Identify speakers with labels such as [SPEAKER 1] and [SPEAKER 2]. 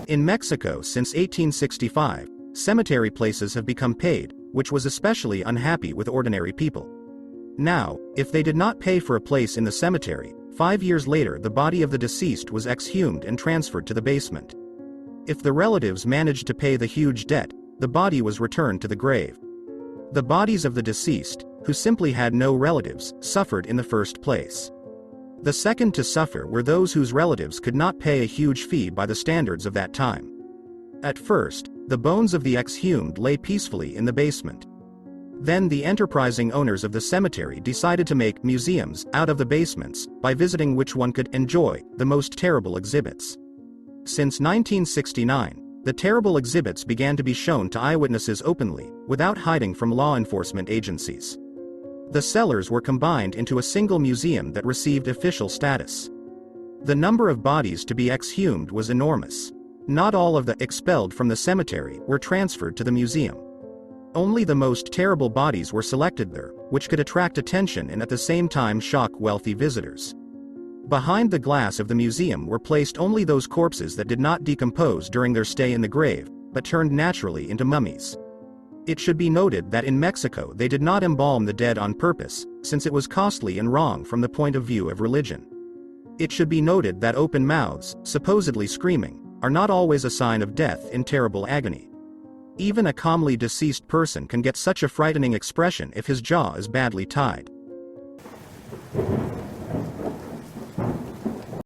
[SPEAKER 1] In Mexico since 1865, cemetery places have become paid, which was especially unhappy with ordinary people. Now, if they did not pay for a place in the cemetery, 5 years later the body of the deceased was exhumed and transferred to the basement. If the relatives managed to pay the huge debt, the body was returned to the grave. The bodies of the deceased, who simply had no relatives, suffered in the first place. The second to suffer were those whose relatives could not pay a huge fee by the standards of that time. At first, the bones of the exhumed lay peacefully in the basement. Then the enterprising owners of the cemetery decided to make museums out of the basements, by visiting which one could enjoy the most terrible exhibits. Since 1969, the terrible exhibits began to be shown to eyewitnesses openly, without hiding from law enforcement agencies. The cellars were combined into a single museum that received official status. The number of bodies to be exhumed was enormous. Not all of the expelled from the cemetery were transferred to the museum. Only the most terrible bodies were selected there, which could attract attention and at the same time shock wealthy visitors. Behind the glass of the museum were placed only those corpses that did not decompose during their stay in the grave, but turned naturally into mummies. It should be noted that in Mexico they did not embalm the dead on purpose, since it was costly and wrong from the point of view of religion. It should be noted that open mouths, supposedly screaming, are not always a sign of death in terrible agony. Even a calmly deceased person can get such a frightening expression if his jaw is badly tied.